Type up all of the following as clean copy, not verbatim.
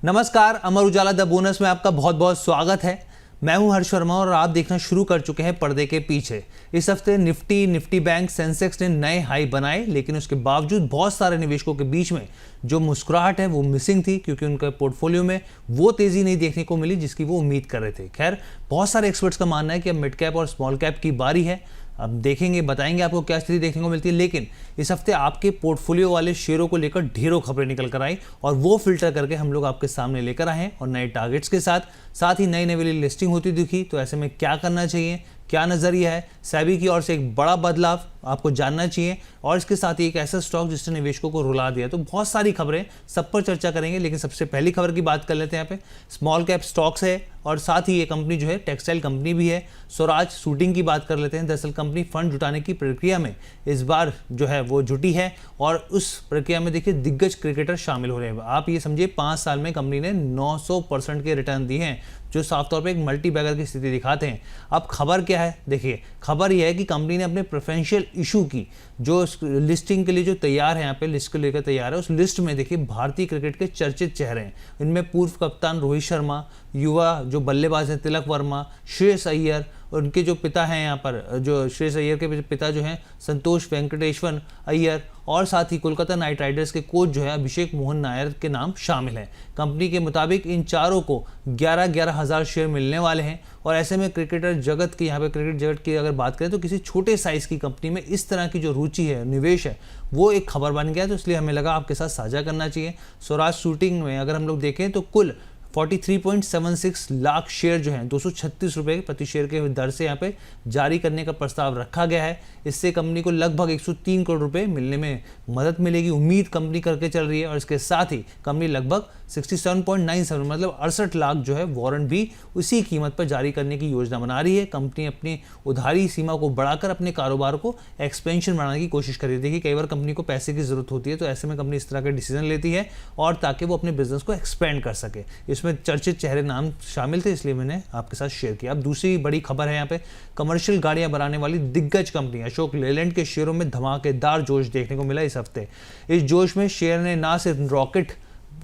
नमस्कार, Amar Ujala the bonus में आपका बहुत बहुत स्वागत है। मैं हूं हर्ष वर्मा और आप देखना शुरू कर चुके हैं पर्दे के पीछे। इस हफ्ते निफ्टी बैंक सेंसेक्स ने नए हाई बनाए, लेकिन उसके बावजूद बहुत सारे निवेशकों के बीच में जो मुस्कुराहट है वो मिसिंग थी, क्योंकि उनके पोर्टफोलियो में वो तेजी नहीं देखने को मिली जिसकी वो उम्मीद कर रहे थे। खैर, बहुत सारे एक्सपर्ट्स का मानना है कि अब मिड कैप और स्मॉल कैप की बारी है। अब देखेंगे, बताएंगे आपको क्या स्थिति देखने को मिलती है। लेकिन इस हफ्ते आपके पोर्टफोलियो वाले शेयरों को लेकर ढेरों खबरें निकल कर आई और वो फिल्टर करके हम लोग आपके सामने लेकर आए हैं, और नए टारगेट्स के साथ ही नई वाली लिस्टिंग होती दिखी। तो ऐसे में क्या करना चाहिए, क्या नजरिया है, सेबी की ओर से एक बड़ा बदलाव आपको जानना चाहिए, और इसके साथ ही एक ऐसा स्टॉक जिसने निवेशकों को रुला दिया। तो बहुत सारी खबरें, सब पर चर्चा करेंगे। लेकिन सबसे पहली खबर की बात कर लेते हैं। यहाँ पे स्मॉल कैप स्टॉक्स है और साथ ही ये कंपनी जो है टेक्सटाइल कंपनी भी है। स्वराज शूटिंग की बात कर लेते हैं। दरअसल कंपनी फंड जुटाने की प्रक्रिया में इस बार जो है वो जुटी है, और उस प्रक्रिया में देखिए दिग्गज क्रिकेटर शामिल हो रहे हैं। आप ये समझिए 5 साल में कंपनी ने 900% के रिटर्न दिए हैं, जो साफ तौर पे एक मल्टी बैगर की स्थिति दिखाते हैं। अब खबर क्या है, देखिए खबर यह है कि कंपनी ने अपने प्रेफरेंशियल इशू की जो लिस्टिंग के लिए जो तैयार है, यहाँ पे लिस्ट को लेकर तैयार है, उस लिस्ट में देखिए भारतीय क्रिकेट के चर्चित चेहरे हैं। इनमें पूर्व कप्तान रोहित शर्मा, युवा जो बल्लेबाज हैं तिलक वर्मा, श्रेयस अय्यर, उनके जो पिता हैं यहाँ पर, जो श्रेयस अय्यर के पिता जो हैं संतोष वेंकटेश्वर अय्यर, और साथ ही कोलकाता नाइट राइडर्स के कोच जो है अभिषेक मोहन नायर के नाम शामिल हैं। कंपनी के मुताबिक इन चारों को 11,000 हज़ार शेयर मिलने वाले हैं। और ऐसे में क्रिकेटर जगत की, यहाँ पे क्रिकेट जगत की अगर बात करें तो किसी छोटे साइज़ की कंपनी में इस तरह की जो रुचि है, निवेश है, वो एक खबर बन गया। तो इसलिए हमें लगा आपके साथ साझा करना चाहिए। स्वराज शूटिंग में अगर हम लोग देखें तो कुल 43.76 लाख शेयर जो हैं 236 रुपये प्रति शेयर के दर से यहाँ पे जारी करने का प्रस्ताव रखा गया है। इससे कंपनी को लगभग 103 करोड़ रुपए मिलने में मदद मिलेगी, उम्मीद कंपनी करके चल रही है। और इसके साथ ही कंपनी लगभग 67.97 मतलब 68 लाख जो है वारंट भी उसी कीमत पर जारी करने की योजना बना रही है। कंपनी अपनी उधारी सीमा को बढ़ाकर अपने कारोबार को एक्सपेंशन बढ़ाने की कोशिश कर रही है। देखिए कई बार कंपनी को पैसे की जरूरत होती है, तो ऐसे में कंपनी इस तरह के डिसीजन लेती है, और ताकि वो अपने बिजनेस को एक्सपेंड कर सके। इसमें चर्चित चेहरे नाम शामिल थे, इसलिए मैंने आपके साथ शेयर किया। अब दूसरी बड़ी खबर है, यहाँ पे कमर्शियल गाड़ियां बनाने वाली दिग्गज कंपनी अशोक लेलैंड के शेयरों में धमाकेदार जोश देखने को मिला इस हफ्ते। इस जोश में शेयर ने ना सिर्फ रॉकेट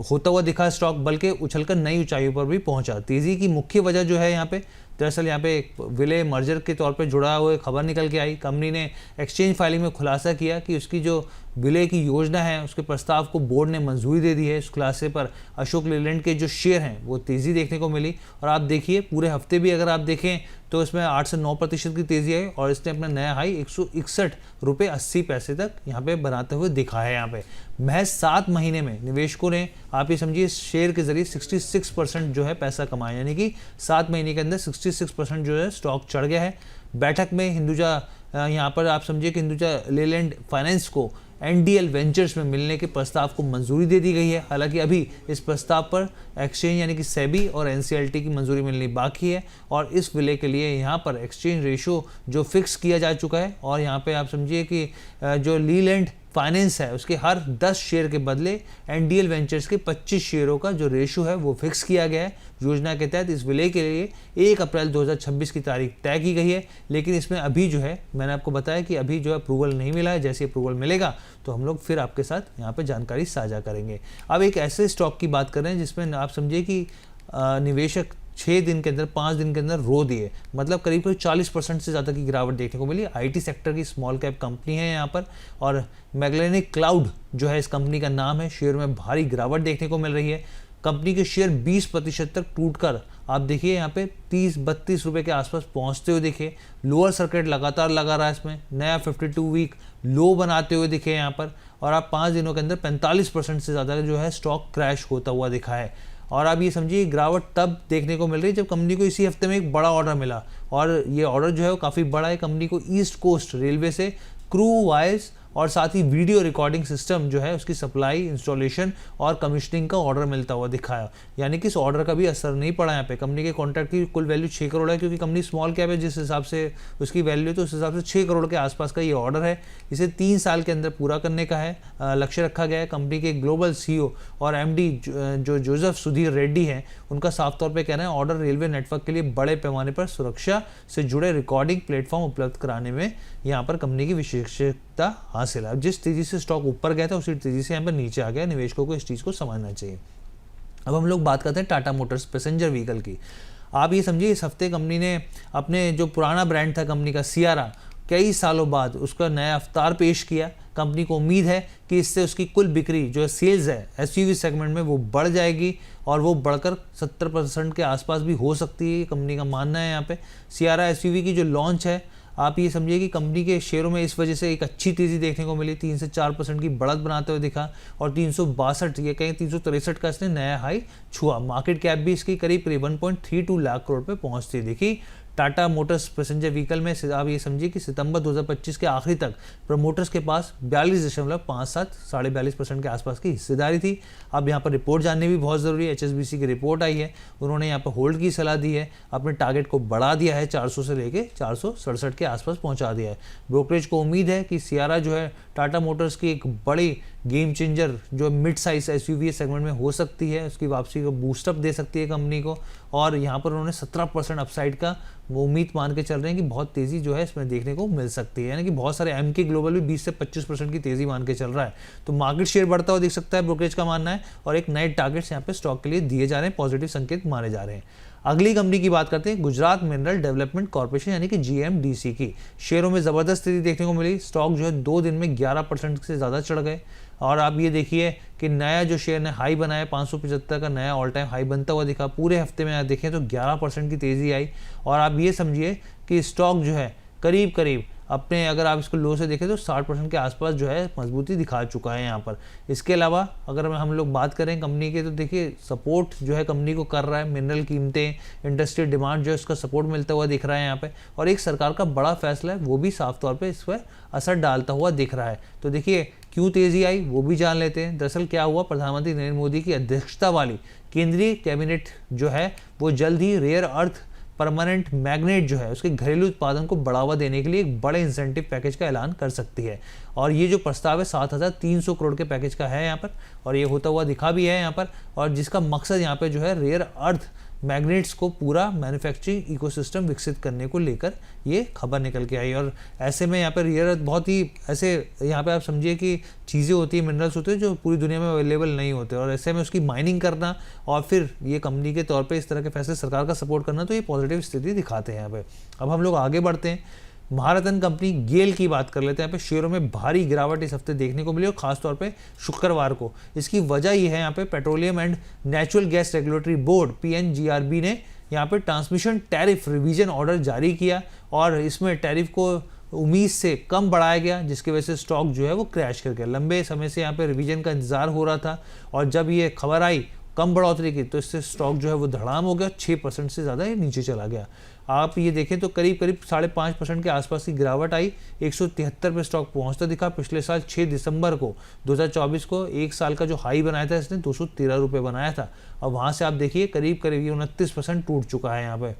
होता हुआ दिखा स्टॉक, बल्कि उछलकर नई ऊंचाइयों पर भी पहुंचा। तेजी की मुख्य वजह जो है यहाँ पे, दरअसल यहाँ पे एक विलय मर्जर के तौर पे जुड़ा हुआ खबर निकल के आई। कंपनी ने एक्सचेंज फाइलिंग में खुलासा किया कि उसकी जो विलय की योजना है उसके प्रस्ताव को बोर्ड ने मंजूरी दे दी है। इस खुलासे पर अशोक लेलैंड के जो शेयर हैं वो तेज़ी देखने को मिली। और आप देखिए पूरे हफ्ते भी अगर आप देखें तो इसमें 8 से 9% की तेज़ी आई, और इसने अपना नया हाई 161 रुपये 80 पैसे तक यहाँ पे बनाते हुए दिखा है। यहाँ पे महज 7 महीने में निवेशकों ने, आप ये समझिए, शेयर के जरिए 66% जो है पैसा कमाया, यानी कि 7 महीने के अंदर 66% जो है स्टॉक चढ़ गया है। बैठक में हिंदुजा, यहाँ पर आप समझिए कि हिंदुजा लेलैंड फाइनेंस को एनडीएल वेंचर्स में मिलने के प्रस्ताव को मंजूरी दे दी गई है। हालांकि अभी इस प्रस्ताव पर एक्सचेंज यानी कि सेबी और एनसीएलटी की मंजूरी मिलनी बाकी है, और इस विलय के लिए यहाँ पर एक्सचेंज रेशो जो फिक्स किया जा चुका है, और यहाँ पे आप समझिए कि जो लीलैंड फाइनेंस है उसके हर 10 शेयर के बदले एनडीएल वेंचर्स के 25 शेयरों का जो रेशो है वो फिक्स किया गया है। योजना के तहत इस विलय के लिए 1 अप्रैल 2026 की तारीख तय की गई है। लेकिन इसमें अभी जो है, मैंने आपको बताया कि अभी जो है अप्रूवल नहीं मिला है। जैसे अप्रूवल मिलेगा तो हम लोग फिर आपके साथ यहाँ पे जानकारी साझा करेंगे। अब एक ऐसे स्टॉक की बात कर रहे हैं जिसमें आप समझिए कि निवेशक 6 दिन के अंदर, 5 दिन के अंदर रो दिए, मतलब करीब 40% से ज़्यादा की गिरावट देखने को मिली। आईटी सेक्टर की स्मॉल कैप कंपनी है यहाँ पर, और मैग्लेनिक क्लाउड जो है इस कंपनी का नाम है। शेयर में भारी गिरावट देखने को मिल रही है। कंपनी के शेयर 20% तक टूटकर आप देखिए यहाँ पे 30-32 रुपये के आसपास पहुँचते हुए दिखे। लोअर सर्किट लगातार लगा रहा है, इसमें नया 52 वीक लो बनाते हुए दिखे यहाँ पर, और आप 5 दिनों के अंदर 45% से ज़्यादा जो है स्टॉक क्रैश होता हुआ दिखा है। और आप ये समझिए गिरावट तब देखने को मिल रही है जब कंपनी को इसी हफ्ते में एक बड़ा ऑर्डर मिला, और ये ऑर्डर जो है वो काफ़ी बड़ा है। कंपनी को ईस्ट कोस्ट रेलवे से क्रू वाइज और साथ ही वीडियो रिकॉर्डिंग सिस्टम जो है उसकी सप्लाई, इंस्टॉलेशन और कमीशनिंग का ऑर्डर मिलता हुआ दिखाया। यानी कि इस ऑर्डर का भी असर नहीं पड़ा यहाँ पे। कंपनी के कॉन्ट्रैक्ट की कुल वैल्यू 6 करोड़ है, क्योंकि कंपनी स्मॉल कैप है जिस हिसाब से उसकी वैल्यू, तो उस हिसाब से 6 करोड़ के आसपास का ये ऑर्डर है। इसे 3 साल के अंदर पूरा करने का है लक्ष्य रखा गया है। कंपनी के ग्लोबल सीईओ और एमडी जो जोसेफ सुधीर रेड्डी हैं, उनका साफ तौर पर कहना है ऑर्डर रेलवे नेटवर्क के लिए बड़े पैमाने पर सुरक्षा से जुड़े रिकॉर्डिंग प्लेटफॉर्म उपलब्ध कराने में यहाँ पर कंपनी की विशेषता हासिल है। जिस तेजी से स्टॉक ऊपर गया था उसी तेजी से यहाँ पर नीचे आ गया। निवेशकों को इस चीज़ को समझना चाहिए। अब हम लोग बात करते हैं टाटा मोटर्स पैसेंजर व्हीकल की। आप ये समझिए इस हफ्ते कंपनी ने अपने जो पुराना ब्रांड था कंपनी का सियारा, कई सालों बाद उसका नया अवतार पेश किया। कंपनी को उम्मीद है कि इससे उसकी कुल बिक्री जो सेल्स है एसयूवी सेगमेंट में वो बढ़ जाएगी और वो बढ़कर 70% के आसपास भी हो सकती है, कंपनी का मानना है। यहाँ पे सियारा एसयूवी की जो लॉन्च है, आप ये समझिए कि कंपनी के शेयरों में इस वजह से एक अच्छी तेज़ी देखने को मिली, 3 से 4% की बढ़त बनाते हुए दिखा और 362 ये कहें 363 का इसने नया हाई छुआ। मार्केट कैप भी इसकी करीब 1.32 लाख करोड़ पे पहुंचती देखी। टाटा मोटर्स पैसेंजर व्हीकल में आप ये समझिए कि सितंबर 2025 के आखिरी तक प्रमोटर्स के पास 42.57 42% के आसपास की हिस्सेदारी थी। अब यहाँ पर रिपोर्ट जाननी भी बहुत ज़रूरी है। HSBC की रिपोर्ट आई है, उन्होंने यहाँ पर होल्ड की सलाह दी है, अपने टारगेट को बढ़ा दिया है, 400 से लेके 467 के आसपास पहुँचा दिया है। ब्रोकरेज को उम्मीद है कि सियारा जो है टाटा मोटर्स की एक बड़ी गेम चेंजर जो मिड साइज एसयूवी सेगमेंट में हो सकती है, उसकी वापसी को बूस्टअप दे सकती है कंपनी को। और यहाँ पर उन्होंने 17% अपसाइड का वो उम्मीद मान के चल रहे हैं कि बहुत तेज़ी जो है इसमें देखने को मिल सकती है, यानी कि बहुत सारे एमके ग्लोबल भी 20 से 25% की तेज़ी मान के चल रहा है। तो मार्केट शेयर बढ़ता हुआ दिख सकता है, ब्रोकरेज का मानना है, और एक नए टारगेट्स यहाँ पे स्टॉक के लिए दिए जा रहे हैं, पॉजिटिव संकेत माने जा रहे हैं। अगली कंपनी की बात करते हैं गुजरात मिनरल डेवलपमेंट कॉर्पोरेशन यानी कि GMDC की। शेयरों में ज़बरदस्त स्थिति देखने को मिली, स्टॉक जो है 2 दिन में 11% से ज़्यादा चढ़ गए। और आप ये देखिए कि नया जो शेयर ने हाई बनाया 575 का नया ऑल टाइम हाई बनता हुआ दिखा। पूरे हफ्ते में देखें तो 11% की तेज़ी आई। और आप ये समझिए कि स्टॉक जो है करीब करीब अपने, अगर आप इसको लो से देखें तो 60% के आसपास जो है मजबूती दिखा चुका है यहाँ पर। इसके अलावा अगर हम लोग बात करें कंपनी के, तो देखिए सपोर्ट जो है कंपनी को कर रहा है, मिनरल कीमतें, इंडस्ट्रियल डिमांड जो है उसका सपोर्ट मिलता हुआ दिख रहा है यहाँ पे। और एक सरकार का बड़ा फैसला है वो भी साफ तौर पे इस पर असर डालता हुआ दिख रहा है। तो देखिए क्यों तेज़ी आई वो भी जान लेते हैं। दरअसल क्या हुआ, प्रधानमंत्री नरेंद्र मोदी की अध्यक्षता वाली केंद्रीय कैबिनेट जो है वो जल्द ही रेयर अर्थ परमानेंट मैग्नेट जो है उसके घरेलू उत्पादन को बढ़ावा देने के लिए एक बड़े इंसेंटिव पैकेज का ऐलान कर सकती है। और ये जो प्रस्ताव है 7,300 करोड़ के पैकेज का है यहाँ पर, और ये होता हुआ दिखा भी है यहाँ पर, और जिसका मकसद यहाँ पे जो है रेयर अर्थ मैग्नेट्स को पूरा मैन्युफैक्चरिंग इकोसिस्टम विकसित करने को लेकर ये खबर निकल के आई। और ऐसे में यहाँ पर रेयर अर्थ बहुत ही ऐसे, यहाँ पे आप समझिए कि चीज़ें होती है, मिनरल्स होते हैं जो पूरी दुनिया में अवेलेबल नहीं होते, और ऐसे में उसकी माइनिंग करना और फिर ये कंपनी के तौर पे इस तरह के फैसले सरकार का सपोर्ट करना, तो ये पॉजिटिव स्थिति दिखाते हैं यहाँ पे। अब हम लोग आगे बढ़ते हैं, महारत्न कंपनी गेल की बात कर लेते हैं। यहाँ पे शेयरों में भारी गिरावट इस हफ्ते देखने को मिली, और खासतौर पे शुक्रवार को। इसकी वजह ये है, यहाँ पे petroleum and natural gas regulatory board PNGRB ने यहाँ पे ट्रांसमिशन टैरिफ रिवीजन ऑर्डर जारी किया, और इसमें टैरिफ को उम्मीद से कम बढ़ाया गया, जिसकी वजह से स्टॉक जो है वो क्रैश कर गया। लंबे समय से यहाँ पे रिवीजन का इंतजार हो रहा था, और जब ये खबर आई कम बढ़ोतरी की, तो इससे स्टॉक जो है वो धड़ाम हो गया, 6% से ज़्यादा ये नीचे चला गया। आप ये देखें तो करीब 5.5% के आसपास की गिरावट आई, 173 पे स्टॉक पहुंचता दिखा। पिछले साल 6 दिसंबर को 2024 को एक साल का जो हाई बनाया था इसने 213 रुपये बनाया था, और वहाँ से आप देखिए करीब ये 29% टूट चुका है यहाँ पे।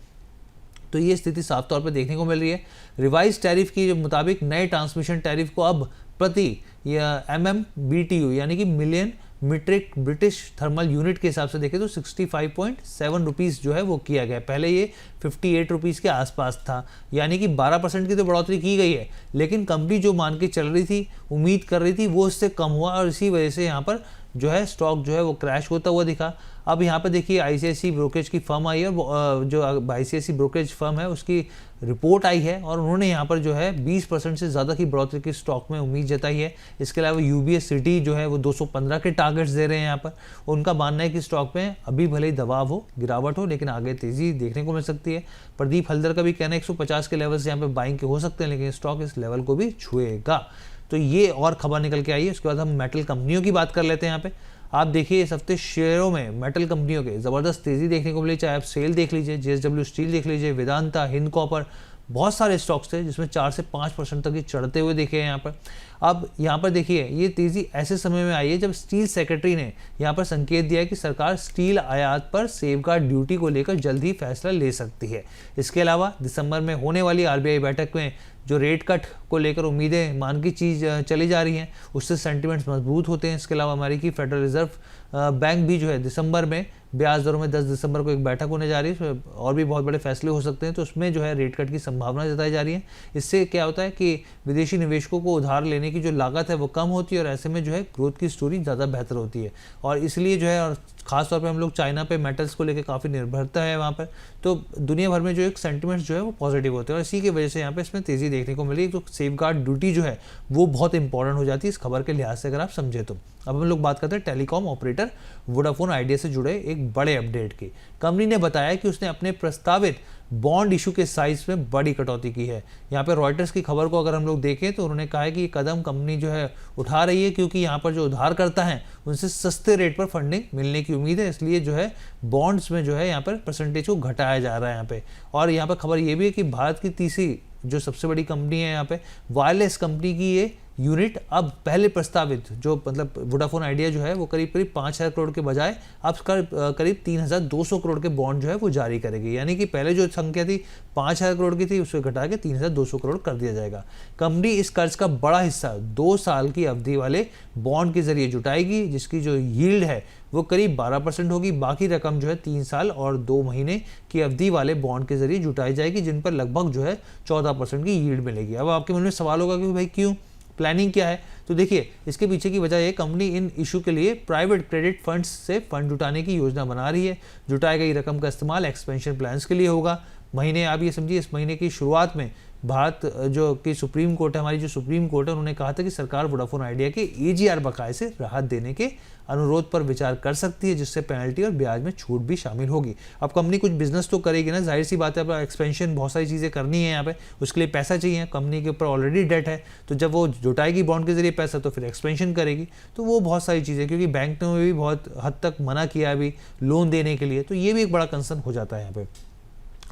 तो ये स्थिति साफ तौर पे देखने को मिल रही है। रिवाइज टैरिफ के मुताबिक नए ट्रांसमिशन टैरिफ को अब प्रति MMBTU यानी कि million metric British thermal unit के हिसाब से देखें तो 65.7 रुपीज़ जो है वो किया गया। पहले ये 58 रुपीज़ के आसपास था, यानी कि 12% की तो बढ़ोतरी की गई है, लेकिन कंपनी जो मान के चल रही थी, उम्मीद कर रही थी, वो इससे कम हुआ, और इसी वजह से यहाँ पर जो है स्टॉक जो है वो क्रैश होता हुआ दिखा। अब यहाँ पे देखिए ICICI ब्रोकरेज की फर्म आई है, और जो ICICI ब्रोकरेज फर्म है उसकी रिपोर्ट आई है, और उन्होंने यहाँ पर जो है 20% से ज़्यादा की बढ़ोतरी की स्टॉक में उम्मीद जताई है। इसके अलावा UBS सिटी जो है वो 215 के टारगेट्स दे रहे हैं यहाँ पर। उनका मानना है कि स्टॉक में अभी भले ही दबाव हो, गिरावट हो, लेकिन आगे तेज़ी देखने को मिल सकती है। प्रदीप हल्दर का भी कहना है 150 के लेवल से यहाँ पर बाइंग के हो सकते हैं, लेकिन स्टॉक इस लेवल को भी छुएगा। तो ये और खबर निकल के आई है। उसके बाद हम मेटल कंपनियों की बात कर लेते हैं यहाँ पे। आप देखिए इस हफ्ते शेयरों में मेटल कंपनियों के ज़बरदस्त तेज़ी देखने को मिली, चाहे आप सेल देख लीजिए, JSW स्टील देख लीजिए, वेदांता, हिंद कॉपर, बहुत सारे स्टॉक्स थे जिसमें 4 से 5% तक ही चढ़ते हुए देखे हैं यहाँ पर। अब यहाँ पर देखिए ये तेज़ी ऐसे समय में आई है जब स्टील सेक्रेटरी ने यहाँ पर संकेत दिया है कि सरकार स्टील आयात पर सेफगार्ड ड्यूटी को लेकर जल्द ही फैसला ले सकती है। इसके अलावा दिसंबर में होने वाली RBI बैठक में जो रेट कट को लेकर उम्मीदें मान की चीज़ चली जा रही हैं, उससे सेंटिमेंट्स मजबूत होते हैं। इसके अलावा अमेरिकी फेडरल रिजर्व बैंक भी जो है दिसंबर में ब्याज दरों में 10 दिसंबर को एक बैठक होने जा रही है, और भी बहुत बड़े फैसले हो सकते हैं, तो उसमें जो है रेट कट की संभावना जताई जा रही है। इससे क्या होता है कि विदेशी निवेशकों को उधार लेने की जो लागत है वो कम होती है और ऐसे में जो है ग्रोथ की स्टोरी ज़्यादा बेहतर होती है। और इसलिए जो है, और ख़ास तौर पे हम लोग चाइना पे मेटल्स को लेकर काफ़ी निर्भरता है वहाँ पर, तो दुनिया भर में जो एक सेंटिमेंट्स जो है वो पॉजिटिव होते हैं और इसी की वजह से यहाँ पे इसमें तेज़ी देखने को मिली। तो सेफगार्ड ड्यूटी जो है वो बहुत इंपॉर्टेंट हो जाती है इस खबर के लिहाज से अगर आप समझे तो। अब हम लोग बात करते हैं टेलीकॉम ऑपरेटर वोडाफोन आइडिया से जुड़े एक बड़े अपडेट की। कंपनी ने बताया कि उसने अपने प्रस्तावित बॉन्ड इशू के साइज में बड़ी कटौती की है। यहाँ पे रॉयटर्स की खबर को अगर हम लोग देखें तो उन्होंने कहा है कि ये कदम कंपनी जो है उठा रही है क्योंकि यहाँ पर जो उधारकर्ता हैं उनसे सस्ते रेट पर फंडिंग मिलने की उम्मीद है, इसलिए जो है बॉन्ड्स में जो है यहाँ पर परसेंटेज को घटाया जा रहा है यहाँ पे। और यहाँ पर खबर ये भी है कि भारत की तीसरी जो सबसे बड़ी कंपनी है यहाँ पे वायरलेस कंपनी की ये यूनिट अब पहले प्रस्तावित जो मतलब वोडाफोन आइडिया जो है वो करीब 5,000 करोड़ के बजाय अब करीब 3,200 करोड़ के बॉन्ड जो है वो जारी करेगी। यानी कि पहले जो संख्या थी 5,000 करोड़ की थी उसको घटा के 3,200 करोड़ कर दिया जाएगा। कंपनी इस कर्ज का बड़ा हिस्सा 2 साल की अवधि वाले बॉन्ड के जरिए जुटाएगी, जिसकी जो यील्ड है वो करीब 12% होगी। बाकी रकम जो है 3 साल और 2 महीने की अवधि वाले बॉन्ड के जरिए जुटाई जाएगी, जिन पर लगभग जो है 14% की यील्ड मिलेगी। अब आपके मन में सवाल होगा कि भाई क्यों, प्लानिंग क्या है? तो देखिए, इसके पीछे की वजह है कंपनी इन इशू के लिए प्राइवेट क्रेडिट फंड्स से फंड जुटाने की योजना बना रही है। जुटाई गई रकम का इस्तेमाल एक्सपेंशन प्लान्स के लिए होगा। महीने आप ये समझिए, इस महीने की शुरुआत में भारत जो कि सुप्रीम कोर्ट है, हमारी जो सुप्रीम कोर्ट है, उन्होंने कहा था कि सरकार वोडाफोन आइडिया के AGR बकाये से राहत देने के अनुरोध पर विचार कर सकती है, जिससे पेनल्टी और ब्याज में छूट भी शामिल होगी। अब कंपनी कुछ बिजनेस तो करेगी ना, जाहिर सी बात है, अब एक्सपेंशन बहुत सारी चीज़ें करनी है यहाँ पे, उसके लिए पैसा चाहिए। कंपनी के ऊपर ऑलरेडी डेट है, तो जब वो जुटाएगी बॉन्ड के जरिए पैसा तो फिर एक्सपेंशन करेगी, तो वो बहुत सारी चीज़ें, क्योंकि बैंक ने भी बहुत हद तक मना किया अभी लोन देने के लिए, तो ये भी एक बड़ा कंसर्न हो जाता है यहाँ पे।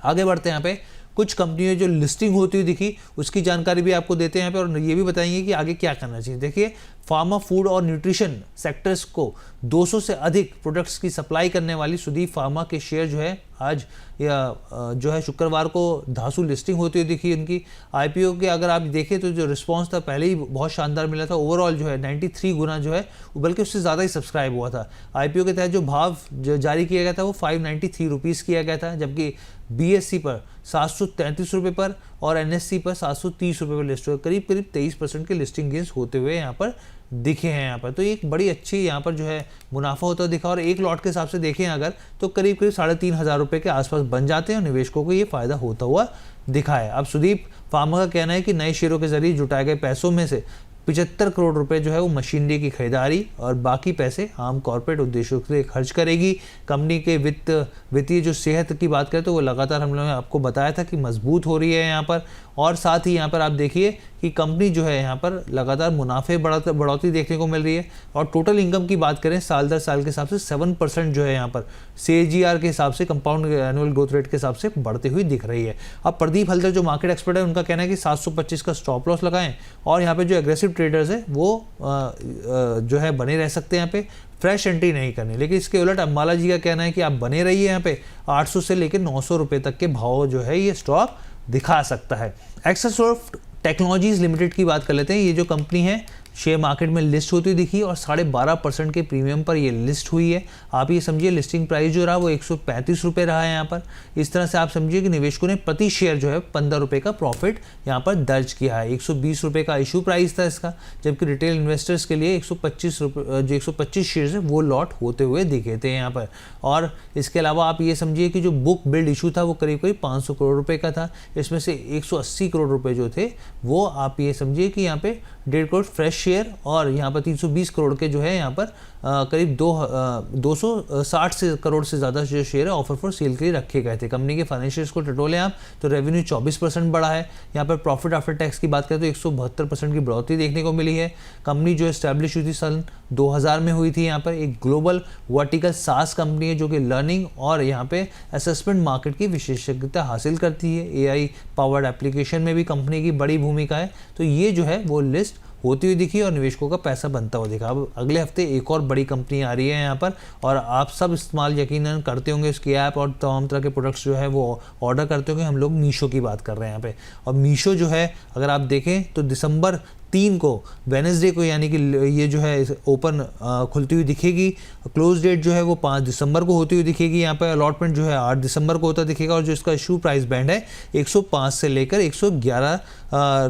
आगे बढ़ते हैं यहाँ पे, कुछ कंपनियों जो लिस्टिंग होती हुई दिखी उसकी जानकारी भी आपको देते हैं यहाँ पे और ये भी बताएंगे कि आगे क्या करना चाहिए। देखिए, फार्मा, फूड और न्यूट्रिशन सेक्टर्स को 200 से अधिक प्रोडक्ट्स की सप्लाई करने वाली सुदीप फार्मा के शेयर जो है आज जो है शुक्रवार को धांसू लिस्टिंग होती हुई दिखी उनकी। IPO के अगर आप देखें तो जो रिस्पांस था पहले ही बहुत शानदार मिला था, ओवरऑल जो है 93 गुना जो है, बल्कि उससे ज़्यादा ही सब्सक्राइब हुआ था। IPO के तहत जो भाव जारी किया गया था वो 593 रुपीज़ किया गया था, जबकि BSE पर 733 रुपये पर और NSE पर 730 रुपये पर लिस्ट हुए। करीब 23% के लिस्टिंग गेंस होते हुए यहाँ पर दिखे हैं यहाँ पर। तो एक बड़ी अच्छी यहाँ पर जो है मुनाफा होता दिखा, और एक लॉट के हिसाब से देखें अगर तो करीब 3,500 रुपये के आसपास बन जाते हैं और निवेशकों को ये फायदा होता हुआ दिखा है। अब सुदीप फार्मा का कहना है कि नए शेयरों के जरिए जुटाए गए पैसों में से 75 करोड़ रुपए जो है वो मशीनरी की खरीदारी और बाकी पैसे आम कॉर्पोरेट उद्देश्यों के लिए खर्च करेगी। कंपनी के वित्तीय जो सेहत की बात करें तो वो लगातार हम लोगों ने आपको बताया था कि मजबूत हो रही है यहाँ पर, और साथ ही यहाँ पर आप देखिए कि कंपनी जो है यहाँ पर लगातार मुनाफे बढ़ोतरी देखने को मिल रही है। और टोटल इनकम की बात करें साल दर साल के हिसाब से 7% जो है यहाँ पर CAGR के हिसाब से, कंपाउंड एनुअल ग्रोथ रेट के हिसाब से बढ़ते हुई दिख रही है। अब प्रदीप हल्दर जो मार्केट एक्सपर्ट है उनका कहना है कि 725 का स्टॉप लॉस लगाएं और यहाँ पे जो एग्रेसिव ट्रेडर्स है वो जो है बने रह सकते हैं यहाँ पे, फ्रेश एंट्री नहीं करनी। लेकिन इसके उलट अम्बाला जी का कहना है कि आप बने रहिए यहाँ पे, 800 से लेकर 900 रुपये तक के भाव जो है ये स्टॉक दिखा सकता है। एक्सासॉफ्ट टेक्नोलॉजीज लिमिटेड की बात कर लेते हैं। ये जो कंपनी है शेयर मार्केट में लिस्ट होती दिखी और 12.5% के प्रीमियम पर ये लिस्ट हुई है। आप ये समझिए लिस्टिंग प्राइस जो रहा वो 135 रुपये रहा है यहाँ पर। इस तरह से आप समझिए कि निवेशकों ने प्रति शेयर जो है 15 रुपये का प्रॉफिट यहाँ पर दर्ज किया है। 120 रुपये का इशू प्राइस था इसका, जबकि रिटेल इन्वेस्टर्स के लिए 125 रुपये जो 125 शेयर है वो लॉट होते हुए दिखे थे यहाँ पर। और इसके अलावा आप ये समझिए कि जो बुक बिल्ड इशू था वो करीब 500 करोड़ रुपये का था। इसमें से 180 करोड़ रुपये जो थे वो आप ये समझिए कि यहाँ पे 1.5 करोड़ फ्रेश शेयर और यहाँ पर 320 करोड़ के जो है यहाँ पर करीब 260 से करोड़ से ज़्यादा जो शेयर है ऑफर फॉर सेल के लिए रखे गए थे। कंपनी के फाइनेंशियल्स को टटोलें आप तो रेवेन्यू 24% बढ़ा है। यहाँ पर प्रॉफिट आफ्टर टैक्स की बात करें तो 172% की बढ़ोतरी देखने को मिली है। कंपनी जो एस्टैब्लिश हुई थी सन 2000 में हुई थी। यहाँ पर एक ग्लोबल वर्टिकल सास कंपनी है जो कि लर्निंग और यहाँ पे असेसमेंट मार्केट की विशेषज्ञता हासिल करती है। AI पावर्ड एप्लीकेशन में भी कंपनी की बड़ी भूमिका है। तो ये जो है वो लिस्ट होती हुई दिखी और निवेशकों का पैसा बनता हुआ दिखा। अब अगले हफ्ते एक और बड़ी कंपनी आ रही है यहाँ पर, और आप सब इस्तेमाल यकीनन करते होंगे इसकी ऐप और तमाम तरह के प्रोडक्ट्स जो है वो ऑर्डर करते होंगे। हम लोग मीशो की बात कर रहे हैं यहाँ पे। और मीशो जो है अगर आप देखें तो दिसंबर 3 को वेडनेसडे को, यानी कि ये जो है ओपन खुलती हुई दिखेगी। क्लोज डेट जो है वो 5 दिसंबर को होती हुई दिखेगी। यहाँ पर अलॉटमेंट जो है 8 दिसंबर को होता दिखेगा और जो इसका इशू प्राइस बैंड है 105 से लेकर 111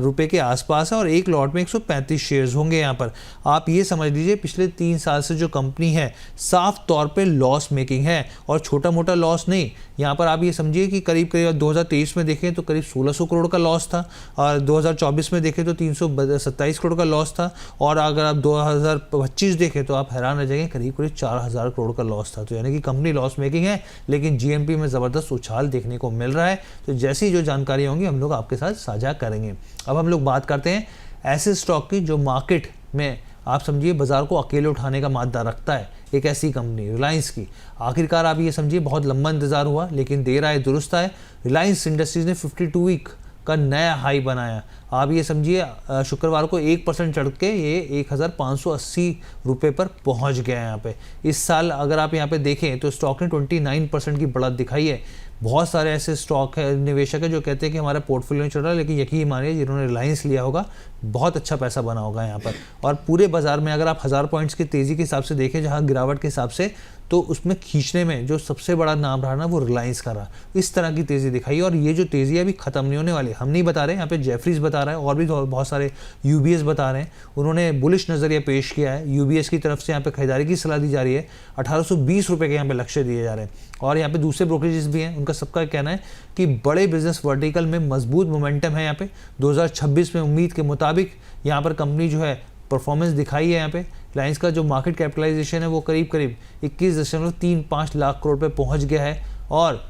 रुपए के आसपास है और एक लॉट में 135 शेयर्स होंगे। यहाँ पर आप ये समझ लीजिए पिछले 3 साल से जो कंपनी है साफ तौर पे लॉस मेकिंग है और छोटा मोटा लॉस नहीं। यहाँ पर आप ये समझिए कि करीब 2023 में देखें तो करीब 1600 करोड़ का लॉस था और 2024 में देखें तो 327 करोड़ का लॉस था और अगर आप 2025 देखें तो आप हैरान रह जाएंगे, करीब 4000 करोड़ का लॉस था। तो यानी कि कंपनी लॉस मेकिंग है लेकिन जीएमपी में ज़बरदस्त उछाल देखने को मिल रहा है। तो जैसी जो जानकारी होंगी हम लोग आपके साथ साझा करेंगे। अब हम लोग बात करते हैं ऐसे स्टॉक की जो मार्केट में आप समझिए बाजार को अकेले उठाने का मादा रखता है। एक ऐसी कंपनी रिलायंस की, आखिरकार आप ये समझिए बहुत लंबा इंतजार हुआ लेकिन देर आए दुरुस्त आए। रिलायंस इंडस्ट्रीज ने 52 वीक का नया हाई बनाया। आप ये समझिए शुक्रवार को 1% चढ़ के ये 1580 रुपये पर पहुंच गया है। यहाँ पे इस साल अगर आप यहाँ पे देखें तो स्टॉक ने 29% की बढ़त दिखाई है। बहुत सारे ऐसे स्टॉक है, निवेशक है जो कहते हैं कि हमारा पोर्टफोलियो नहीं चल रहा, लेकिन यकीन मानिए जिन्होंने रिलायंस लिया होगा बहुत अच्छा पैसा बना होगा यहाँ पर। और पूरे बाजार में अगर आप 1000 पॉइंट्स की तेज़ी के हिसाब से देखें, जहाँ गिरावट के हिसाब से, तो उसमें खींचने में जो सबसे बड़ा नाम रहा ना वो रिलायंस का रहा। इस तरह की तेज़ी दिखाई और ये जो तेज़ी अभी ख़त्म नहीं होने वाली। हम नहीं बता रहे, यहाँ पे जेफरीज बता रहा है और भी बहुत सारे यूबीएस बता रहे हैं। उन्होंने बुलिश नज़रिया पेश किया है। यूबीएस की तरफ से यहाँ पे खरीदारी की सलाह दी जा रही है। 1820 रुपये के यहाँ पे लक्ष्य दिए जा रहे हैं और यहाँ पे दूसरे ब्रोकरेजेस भी हैं, उनका सबका कहना है कि बड़े बिजनेस वर्टिकल में मजबूत मोमेंटम है। यहाँ पे 2026 में उम्मीद के मुताबिक यहाँ पर कंपनी जो है परफॉर्मेंस दिखाई है। यहाँ पे रिलायंस का जो मार्केट कैपिटलाइजेशन है वो करीब 21.35 लाख करोड़ पे पहुंच गया है और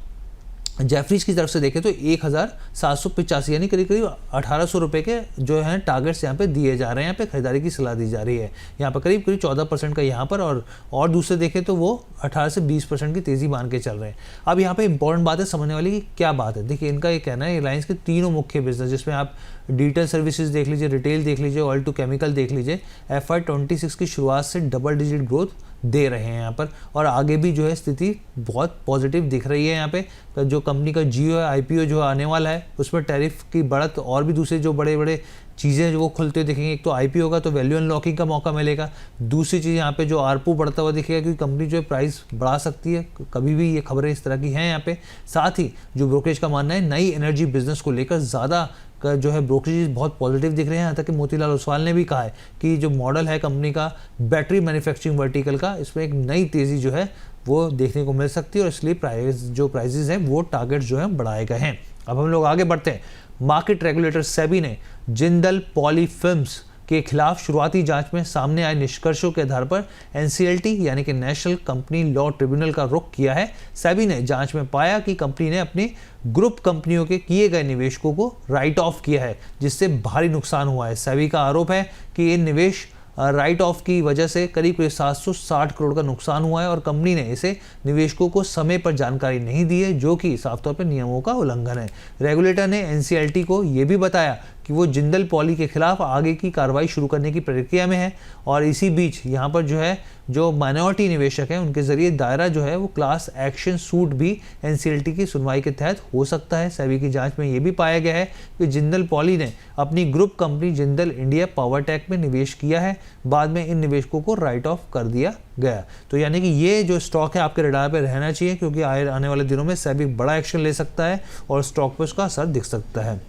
जेफरीज की तरफ से देखें तो 1785 यानी करीब 1800 रुपये के जो हैं टारगेट्स यहाँ पे दिए जा रहे हैं। यहाँ पे खरीदारी की सलाह दी जा रही है। यहाँ पर करीब 14% का यहाँ पर और दूसरे देखें तो वो 18 से 20% की तेज़ी मान के चल रहे हैं। अब यहाँ पे इंपॉर्टेंट बात है समझने वाली कि क्या बात है। देखिए इनका ये कहना है रिलायंस के तीनों मुख्य बिजनेस, जिसमें आप डिजिटल सर्विसेज देख लीजिए, रिटेल देख लीजिए, ऑयल टू केमिकल देख लीजिए, FY26 की शुरुआत से डबल डिजिट ग्रोथ दे रहे हैं यहाँ पर और आगे भी जो है स्थिति बहुत पॉजिटिव दिख रही है। यहाँ पे जो कंपनी का जियो IPO जो आने वाला है उसमें टैरिफ की बढ़त और भी दूसरे जो बड़े बड़े चीज़ें जो वो खुलते दिखेंगे। एक तो IPO होगा तो वैल्यू अनलॉकिंग का मौका मिलेगा। दूसरी चीज़ यहाँ पे जो ARPU बढ़ता हुआ दिखेगा क्योंकि कंपनी जो है प्राइस बढ़ा सकती है कभी भी, ये खबरें इस तरह की हैं यहाँ पे। साथ ही जो ब्रोकरेज का मानना है नई एनर्जी बिजनेस को लेकर ज़्यादा का जो है ब्रोकरेज बहुत पॉजिटिव दिख रहे हैं। यहाँ तक कि मोतीलाल ओसवाल ने भी कहा है कि जो मॉडल है कंपनी का बैटरी मैन्युफैक्चरिंग वर्टिकल का, इसमें एक नई तेज़ी जो है वो देखने को मिल सकती है और इसलिए प्राइजेस हैं वो टारगेट्स जो है बढ़ाए गए हैं। अब हम लोग आगे बढ़ते हैं। मार्केट रेगुलेटर सेबी ने जिंदल पॉली फिल्म्स के खिलाफ शुरुआती जांच में सामने आए निष्कर्षों के आधार पर NCLT यानी कि नेशनल कंपनी लॉ ट्रिब्यूनल का रुख किया है। सेबी ने जांच में पाया कि कंपनी ने अपनी ग्रुप कंपनियों के किए गए निवेशकों को राइट ऑफ किया है, जिससे भारी नुकसान हुआ है। सेबी का आरोप है कि ये निवेश राइट ऑफ की वजह से करीब 760 करोड़ का नुकसान हुआ है और कंपनी ने इसे निवेशकों को समय पर जानकारी नहीं दी है, जो कि साफ तौर पर नियमों का उल्लंघन है। रेगुलेटर ने NCLT को यह भी बताया कि वो जिंदल पॉली के खिलाफ आगे की कार्रवाई शुरू करने की प्रक्रिया में है और इसी बीच यहाँ पर जो है जो माइनॉरिटी निवेशक हैं उनके जरिए दायरा जो है वो क्लास एक्शन सूट भी NCLT की सुनवाई के तहत हो सकता है। सेबी की जांच में ये भी पाया गया है कि जिंदल पॉली ने अपनी group company Jindal India Power Tech में निवेश किया है, बाद में इन निवेशकों को राइट ऑफ कर दिया गया। तो यानी कि ये जो स्टॉक है आपके रडार पे रहना चाहिए क्योंकि आने वाले दिनों में सेबी बड़ा एक्शन ले सकता है और स्टॉक पर उसका असर दिख सकता है।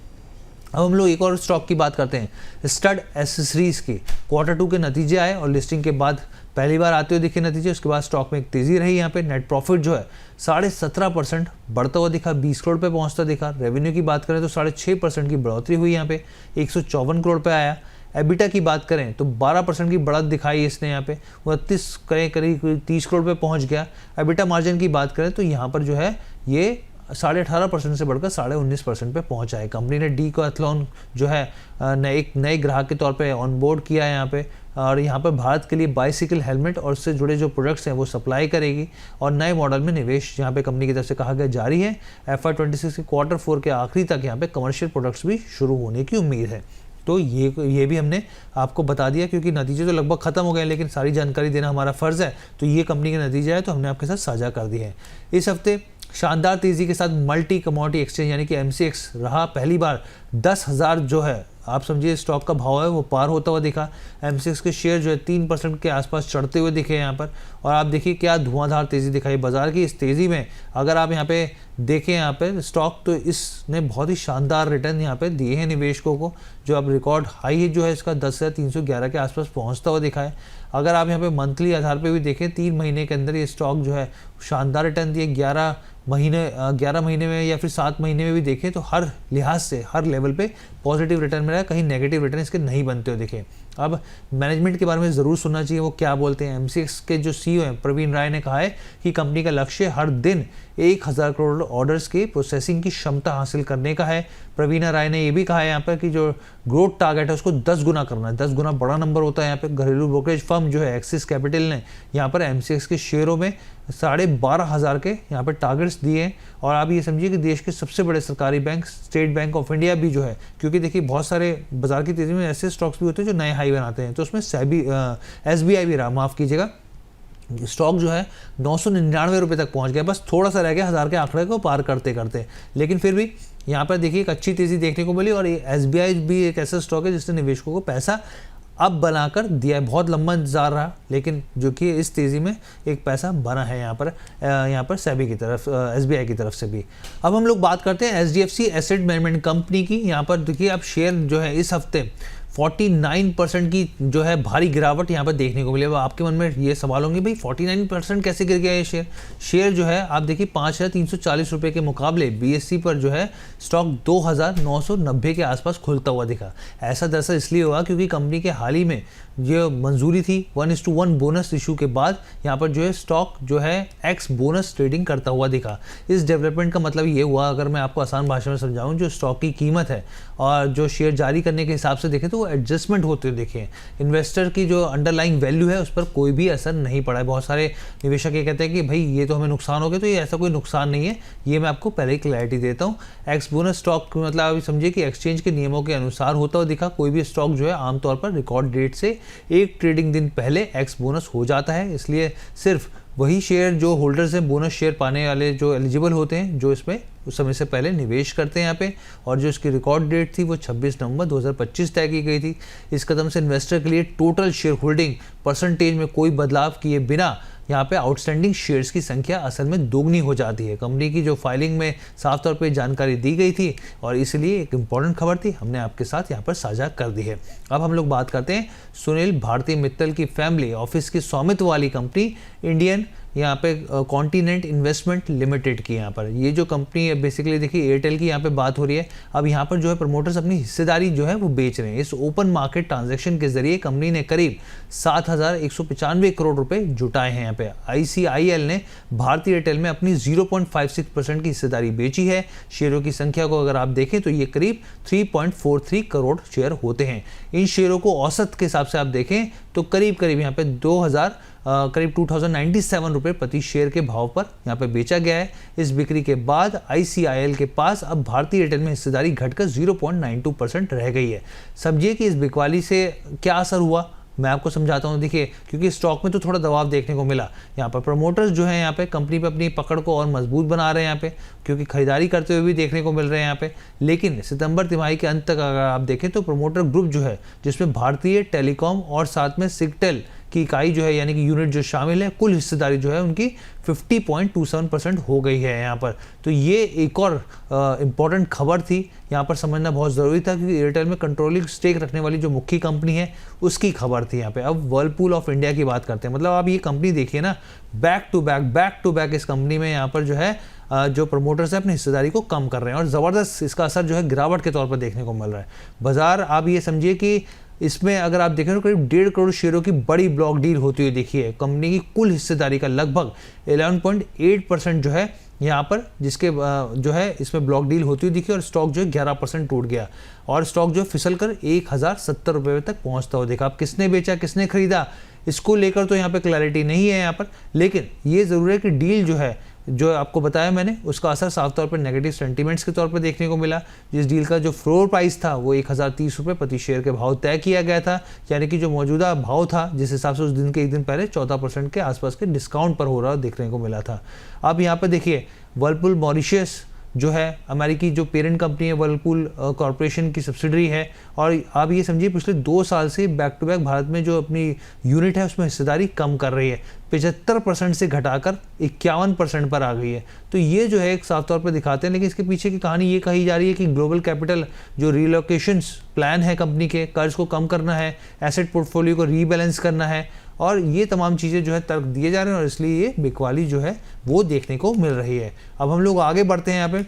अब हम लोग एक और स्टॉक की बात करते हैं। स्टड एसेसरीज की Q2 के नतीजे आए और लिस्टिंग के बाद पहली बार आते हुए दिखे नतीजे। उसके बाद स्टॉक में एक तेज़ी रही। यहाँ पे नेट प्रॉफिट जो है 17.5% बढ़ता हुआ दिखा, 20 करोड़ पे पहुँचता दिखा। रेवेन्यू की बात करें तो 6.5% की बढ़ोतरी हुई, यहाँ पे 154 करोड़ पे आया। एबिटा की बात करें तो 12% की बढ़त दिखाई इसने, यहाँ पे 29 करीब 30 करोड़ पे पहुँच गया। एबिटा मार्जिन की बात करें तो यहाँ पर जो है ये 18.5% से बढ़कर 19.5% पे पहुंचा है। कंपनी ने डीकैथलॉन जो है एक नए ग्राहक के तौर पे ऑनबोर्ड किया है यहाँ पे और यहाँ पर भारत के लिए बाइसिकल हेलमेट और उससे जुड़े जो प्रोडक्ट्स हैं वो सप्लाई करेगी और नए मॉडल में निवेश यहाँ पे कंपनी की तरफ से कहा गया जारी है। FY26 के Q4 के आखिरी तक यहाँ पे कमर्शियल प्रोडक्ट्स भी शुरू होने की उम्मीद है। तो ये भी हमने आपको बता दिया क्योंकि नतीजे तो लगभग खत्म हो गए लेकिन सारी जानकारी देना हमारा फ़र्ज़ है। तो ये कंपनी के नतीजे है तो हमने आपके साथ साझा कर दिए हैं। इस हफ्ते शानदार तेजी के साथ मल्टी कमोडिटी एक्सचेंज यानी कि MCX रहा पहली बार 10,000 जो है आप समझिए स्टॉक का भाव है वो पार होता हुआ दिखा। MCX के शेयर जो है 3% के आसपास चढ़ते हुए दिखे यहाँ पर। और आप देखिए क्या धुआंधार तेज़ी दिखाई बाजार की। इस तेज़ी में अगर आप यहाँ पे देखें यहाँ पे स्टॉक तो इसने बहुत ही शानदार रिटर्न यहाँ पे दिए हैं निवेशकों को, जो अब रिकॉर्ड हाई जो है इसका 10,311 के आसपास पहुँचता हुआ दिखा है। अगर आप यहाँ पे मंथली आधार पे भी देखें 3 महीने के अंदर ये स्टॉक जो है शानदार रिटर्न दिए। 11 महीने में या फिर 7 महीने में भी देखें तो हर लिहाज से हर लेवल पे पॉजिटिव रिटर्न मिला है, कहीं नेगेटिव रिटर्न इसके नहीं बनते हो दिखे। अब मैनेजमेंट के बारे में ज़रूर सुनना चाहिए, वो क्या बोलते हैं। MCX के जो CEO हैं प्रवीण राय ने कहा है कि कंपनी का लक्ष्य हर दिन 1,000 करोड़ ऑर्डर्स की प्रोसेसिंग की क्षमता हासिल करने का है। प्रवीण राय ने ये भी कहा है यहाँ पर कि जो ग्रोथ टारगेट है उसको 10 गुना करना है। 10 गुना बड़ा नंबर होता है। यहाँ पे घरेलू ब्रोकरेज फर्म जो है एक्सिस कैपिटल ने यहाँ पर MCX के शेयरों में 12,500 के यहाँ पर टारगेट्स दिए हैं। और आप ये समझिए कि देश के सबसे बड़े सरकारी bank state bank of India भी जो है, क्योंकि देखिए बहुत सारे बाजार की तेज़ी में ऐसे स्टॉक्स भी होते हैं जो नए हाई बनाते हैं, तो उसमें SBI भी रहा, माफ़ कीजिएगा, स्टॉक जो है 999 रुपये तक पहुंच गया। बस थोड़ा सा रह गया 1000 के आंकड़े को पार करते करते, लेकिन फिर भी यहाँ पर देखिए एक अच्छी तेज़ी देखने को मिली। और ये SBI भी एक ऐसा स्टॉक है जिसने निवेशकों को पैसा अब बनाकर दिया है। बहुत लंबा इंतजार रहा, लेकिन जो कि इस तेज़ी में एक पैसा बना है यहाँ पर सेबी की तरफ, SBI की तरफ से भी। अब हम लोग बात करते हैं HDFC एसेट मैनेजमेंट कंपनी की। यहाँ पर देखिए अब शेयर जो है इस हफ्ते 49% की जो है भारी गिरावट यहाँ पर देखने को मिले। अब आपके मन में ये सवाल होंगे भाई 49% कैसे गिर गया ये शेयर जो है आप देखिए 5,340 रुपये के मुकाबले BSE पर जो है स्टॉक 2,990 के आसपास खुलता हुआ दिखा। ऐसा दरअसल इसलिए हुआ क्योंकि कंपनी के हाल ही में जो मंजूरी थी 1:1 बोनस इशू के बाद यहाँ पर जो है स्टॉक जो है एक्स बोनस ट्रेडिंग करता हुआ दिखा। इस डेवलपमेंट का मतलब ये हुआ, अगर मैं आपको आसान भाषा में समझाऊं, जो स्टॉक की कीमत है और जो शेयर जारी करने के हिसाब से देखें तो वो एडजस्टमेंट होते हुए देखें। इन्वेस्टर की जो अंडरलाइंग वैल्यू है उस पर कोई भी असर नहीं पड़ा है। बहुत सारे निवेशक ये कहते हैं कि भाई ये तो हमें नुकसान हो गया, तो ये ऐसा कोई नुकसान नहीं है। ये मैं आपको पहले ही क्लैरिटी देता हूँ। एक्स बोनस स्टॉक मतलब आप समझिए कि एक्सचेंज के नियमों के अनुसार होता हुआ दिखा। कोई भी स्टॉक जो है आमतौर पर रिकॉर्ड डेट से एक ट्रेडिंग दिन पहले एक्स बोनस हो जाता है, इसलिए सिर्फ वही शेयर जो होल्डर्स हैं बोनस शेयर पाने वाले जो एलिजिबल होते हैं, जो इसमें उस समय से पहले निवेश करते हैं यहाँ पे। और जो इसकी रिकॉर्ड डेट थी वो 26 नवंबर 2025 तय की गई थी। इस कदम से इन्वेस्टर के लिए टोटल शेयर होल्डिंग परसेंटेज में कोई बदलाव किए बिना यहाँ पे आउटस्टैंडिंग शेयर्स की संख्या असल में दोगुनी हो जाती है। कंपनी की जो फाइलिंग में साफ तौर पे जानकारी दी गई थी और इसलिए एक इम्पॉर्टेंट खबर थी, हमने आपके साथ यहाँ पर साझा कर दी है। अब हम लोग बात करते हैं सुनील भारती मित्तल की फैमिली ऑफिस की स्वामित्व वाली कंपनी इंडियन यहाँ पे कॉन्टिनेंट इन्वेस्टमेंट लिमिटेड की। यहाँ पर ये जो कंपनी है बेसिकली देखिए एयरटेल की यहाँ पे बात हो रही है। अब यहाँ पर जो है प्रमोटर्स अपनी हिस्सेदारी जो है वो बेच रहे हैं। इस ओपन मार्केट ट्रांजैक्शन के जरिए कंपनी ने करीब 7,195 करोड़ रुपए जुटाए हैं। यहाँ पे ICIL ने भारतीय एयरटेल में अपनी 0.56% की हिस्सेदारी बेची है। शेयरों की संख्या को अगर आप देखें तो ये करीब 3.43 करोड़ शेयर होते हैं। इन शेयरों को औसत के हिसाब से आप देखें तो करीब यहाँ पे 2,097 रुपये प्रति शेयर के भाव पर यहाँ पे बेचा गया है। इस बिक्री के बाद ICIL के पास अब भारतीय एयरटेल में हिस्सेदारी घटकर 0.92% रह गई है। समझिए कि इस बिकवाली से क्या असर हुआ, मैं आपको समझाता हूँ। देखिए क्योंकि स्टॉक में तो थोड़ा दबाव देखने को मिला। यहाँ पर प्रमोटर्स जो है यहाँ पे कंपनी पे अपनी पकड़ को और मजबूत बना रहे हैं यहाँ पे, क्योंकि खरीदारी करते हुए भी देखने को मिल रहे हैं यहाँ पे। लेकिन सितंबर तिमाही के अंत तक अगर आप देखें तो प्रमोटर ग्रुप जो है जिसमें भारतीय टेलीकॉम और साथ में सिग्टेल की इकाई जो है यानी कि यूनिट जो शामिल है, कुल हिस्सेदारी जो है उनकी 50.27% हो गई है यहाँ पर। तो ये एक और इम्पॉर्टेंट खबर थी, यहाँ पर समझना बहुत ज़रूरी था क्योंकि एयरटेल में कंट्रोलिंग स्टेक रखने वाली जो मुख्य कंपनी है उसकी खबर थी यहाँ पे। अब वर्लपूल ऑफ इंडिया की बात करते हैं। मतलब आप ये कंपनी देखिए ना, बैक टू बैक इस कंपनी में यहाँ पर जो है जो प्रमोटर्स है अपनी हिस्सेदारी को कम कर रहे हैं और ज़बरदस्त इसका असर जो है गिरावट के तौर पर देखने को मिल रहा है। बाजार आप ये समझिए कि इसमें अगर आप देखें तो करीब 1.5 करोड़ शेयरों की बड़ी ब्लॉक डील होती हुई देखी है। कंपनी की कुल हिस्सेदारी का लगभग 11.8% जो है यहाँ पर जिसके जो है इसमें ब्लॉक डील होती हुई दिखी और स्टॉक जो है 11% टूट गया और स्टॉक जो फिसल कर 1,070 रुपये तक पहुँचता हुआ देखा। अब किसने बेचा किसने खरीदा इसको लेकर तो यहाँ पे क्लैरिटी नहीं है यहाँ पर, लेकिन ये ज़रूर है कि डील जो है जो आपको बताया मैंने, उसका असर साफ तौर पर नेगेटिव सेंटीमेंट्स के तौर पर देखने को मिला। जिस डील का जो फ्लोर प्राइस था वो 1030 रुपये प्रति शेयर के भाव तय किया गया था, यानी कि जो मौजूदा भाव था जिस हिसाब से उस दिन के एक दिन पहले 14% के आसपास के डिस्काउंट पर हो रहा देखने को मिला था। अब यहाँ पर देखिए वर्लपूल मॉरिशस जो है अमेरिकी जो पेरेंट कंपनी है, वर्लपूल कॉरपोरेशन की सब्सिडरी है, और आप ये समझिए पिछले 2 साल से बैक टू बैक भारत में जो अपनी यूनिट है उसमें हिस्सेदारी कम कर रही है, 75% से घटाकर 51% पर आ गई है। तो ये जो है एक साफ तौर पर दिखाते हैं, लेकिन इसके पीछे की कहानी ये कही जा रही है कि ग्लोबल कैपिटल जो रिलोकेशंस प्लान है कंपनी के, कर्ज को कम करना है, एसेट पोर्टफोलियो को रीबैलेंस करना है, और ये तमाम चीज़ें जो है तर्क दिए जा रहे हैं, और इसलिए ये बिकवाली जो है वो देखने को मिल रही है। अब हम लोग आगे बढ़ते हैं। यहाँ पे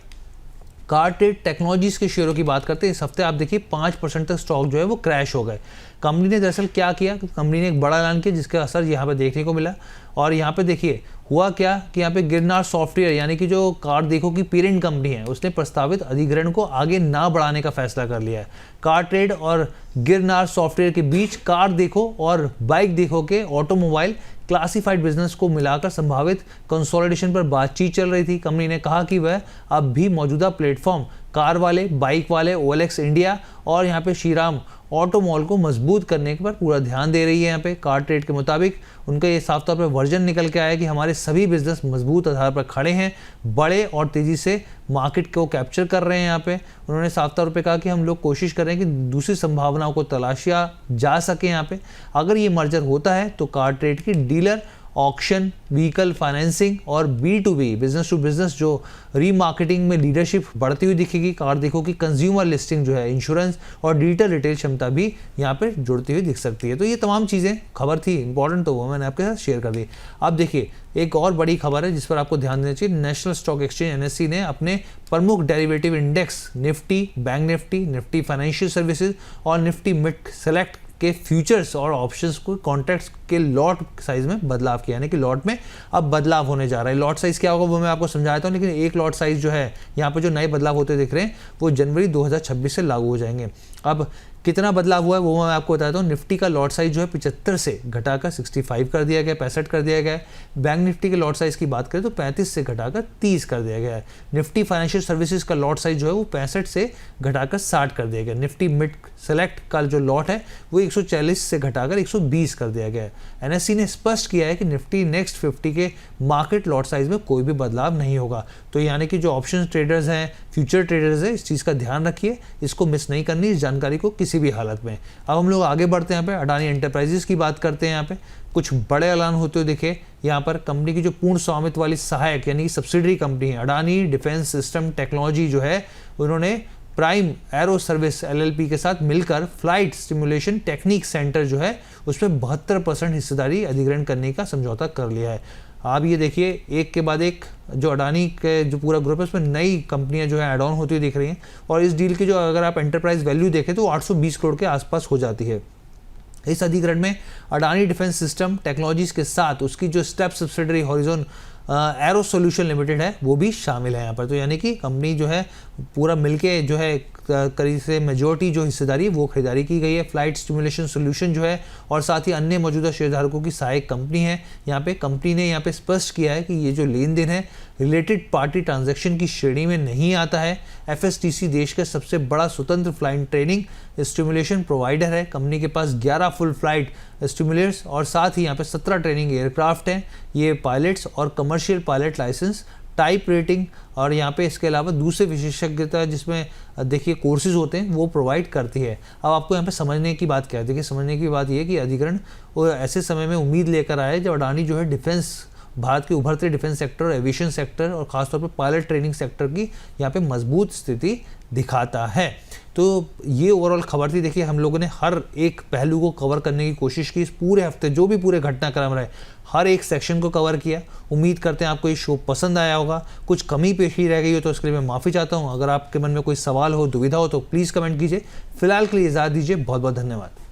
कार्टेड टेक्नोलॉजीज के शेयरों की बात करते हैं। इस हफ्ते आप देखिए 5% तक स्टॉक जो है वो क्रैश हो गए। कंपनी ने दरअसल क्या किया, कंपनी ने एक बड़ा ऐलान किया जिसका असर यहाँ पे देखने को मिला। और यहाँ पे देखिए हुआ क्या कि यहाँ पे गिरनार सॉफ्टवेयर यानी कि जो कार देखो की पेरेंट कंपनी है उसने प्रस्तावित अधिग्रहण को आगे ना बढ़ाने का फैसला कर लिया है। कार ट्रेड और गिरनार सॉफ्टवेयर के बीच कार देखो और बाइक देखो के ऑटोमोबाइल क्लासिफाइड बिजनेस को मिलाकर संभावित कंसोलिडेशन पर बातचीत चल रही थी। कंपनी ने कहा कि वह अब भी मौजूदा प्लेटफॉर्म कार वाले, बाइक वाले, OLX इंडिया और यहाँ पे श्रीराम ऑटोमॉल को मजबूत करने पर पूरा ध्यान दे रही है। यहाँ पे कार ट्रेड के मुताबिक उनका ये साफ तौर पर वर्जन निकल के आया कि हमारे सभी बिजनेस मजबूत आधार पर खड़े हैं, बड़े और तेजी से मार्केट को कैप्चर कर रहे हैं। यहाँ पे उन्होंने साफ तौर पे कहा कि हम लोग कोशिश कर रहे हैं कि दूसरी संभावनाओं को तलाशिया जा सके। यहाँ पे अगर ये मर्जर होता है तो कार ट्रेड की डीलर ऑक्शन, व्हीकल फाइनेंसिंग और B2B बिजनेस टू बिजनेस जो रीमार्केटिंग में लीडरशिप बढ़ती हुई दिखेगी। कार देखो कि कंज्यूमर लिस्टिंग जो है, इंश्योरेंस और डिजिटल रिटेल क्षमता भी यहाँ पे जुड़ती हुई दिख सकती है। तो ये तमाम चीज़ें खबर थी इंपॉर्टेंट, तो वो मैंने आपके साथ शेयर कर दी। अब देखिए एक और बड़ी खबर है जिस पर आपको ध्यान देना चाहिए। नेशनल स्टॉक एक्सचेंज NSE ने अपने प्रमुख derivative index Nifty, bank Nifty, Nifty financial services और निफ्टी मिड सेलेक्ट के फ्यूचर्स और ऑप्शंस को कॉन्ट्रैक्ट्स के लॉट साइज में बदलाव किया, यानी कि लॉट में अब बदलाव होने जा रहा है। लॉट साइज क्या होगा वो मैं आपको समझाता हूँ, लेकिन एक लॉट साइज जो है यहाँ पे जो नए बदलाव होते दिख रहे हैं वो जनवरी 2026 से लागू हो जाएंगे। अब कितना बदलाव हुआ है वो मैं आपको बताता हूँ। निफ्टी का लॉट साइज जो है 75 से घटाकर 65 कर दिया गया, 65 कर दिया गया है। बैंक निफ्टी के लॉट साइज की बात करें तो 35 से घटाकर 30 कर दिया गया है। निफ्टी फाइनेंशियल सर्विसेज का लॉट साइज जो है वो 65 से घटाकर 60 कर दिया गया। निफ्टी मिड सेलेक्ट का जो लॉट है वो 140 से घटाकर 120 कर दिया गया है। NSE ने स्पष्ट किया है कि निफ्टी नेक्स्ट 50 के मार्केट लॉट साइज में कोई भी बदलाव नहीं होगा। तो यानी कि जो ऑप्शन ट्रेडर्स हैं, फ्यूचर ट्रेडर्स हैं, इस चीज़ का ध्यान रखिए, इसको मिस नहीं करनी इस जानकारी को किसी भी हालत में। अब हम लोग आगे बढ़ते हैं। यहाँ पे अडानी एंटरप्राइजेस की बात करते हैं। यहाँ पे कुछ बड़े ऐलान होते हुए दिखे। यहाँ पर कंपनी की जो पूर्ण स्वामित्व वाली सहायक यानी सब्सिडरी कंपनी है अडानी डिफेंस सिस्टम टेक्नोलॉजी जो है, उन्होंने प्राइम एरो सर्विस LLP के साथ मिलकर फ्लाइट स्टिमुलेशन टेक्निक सेंटर जो है उसमें 72% हिस्सेदारी अधिग्रहण करने का समझौता कर लिया है। आप ये देखिए एक के बाद एक जो अडानी के जो पूरा ग्रुप है उसमें नई कंपनियां जो है ऐड ऑन होती हुई दिख रही हैं, और इस डील की जो अगर आप एंटरप्राइज वैल्यू देखें तो 820 करोड़ के आसपास हो जाती है। इस अधिग्रहण में अडानी डिफेंस सिस्टम टेक्नोलॉजीज के साथ उसकी जो step subsidiary horizon arrow solution limited है वो भी शामिल है यहाँ पर। तो यानी कि कंपनी जो है पूरा मिलके जो है करीब से मेजोरिटी जो हिस्सेदारी वो खरीदारी की गई है। फ्लाइट स्टिमुलेशन सॉल्यूशन जो है और साथ ही अन्य मौजूदा शेयरधारकों की सहायक कंपनी है। यहाँ पे कंपनी ने यहाँ पे स्पष्ट किया है कि ये जो लेन देन है रिलेटेड पार्टी ट्रांजैक्शन की श्रेणी में नहीं आता है। FSTC देश का सबसे बड़ा स्वतंत्र फ्लाइट ट्रेनिंग स्टिमुलेशन प्रोवाइडर है। कंपनी के पास 11 फुल फ्लाइट स्टिमुलेटर्स और साथ ही यहाँ पे 17 ट्रेनिंग एयरक्राफ्ट हैं। ये पायलट्स और commercial pilot licence, type rating और यहाँ पे इसके अलावा दूसरे विशेषज्ञता जिसमें देखिए कोर्सेज होते हैं वो प्रोवाइड करती है। अब आपको यहाँ पे समझने की बात क्या है, देखिए समझने की बात ये कि अधिग्रहण वो ऐसे समय में उम्मीद लेकर आया जब अडानी जो है डिफेंस, भारत के उभरते डिफेंस सेक्टर और एविएशन सेक्टर और खासतौर पर पायलट ट्रेनिंग सेक्टर की यहाँ पे मजबूत स्थिति दिखाता है। तो ये ओवरऑल खबर थी। देखिए हम लोगों ने हर एक पहलू को कवर करने की कोशिश की। इस पूरे हफ्ते जो भी पूरे घटनाक्रम रहे हर एक सेक्शन को कवर किया। उम्मीद करते हैं आपको ये शो पसंद आया होगा। कुछ कमी पेशी रह गई हो तो उसके लिए मैं माफ़ी चाहता हूँ। अगर आपके मन में कोई सवाल हो, दुविधा हो तो प्लीज़ कमेंट कीजिए। फिलहाल के लिए इजाज़त दीजिए। बहुत बहुत धन्यवाद।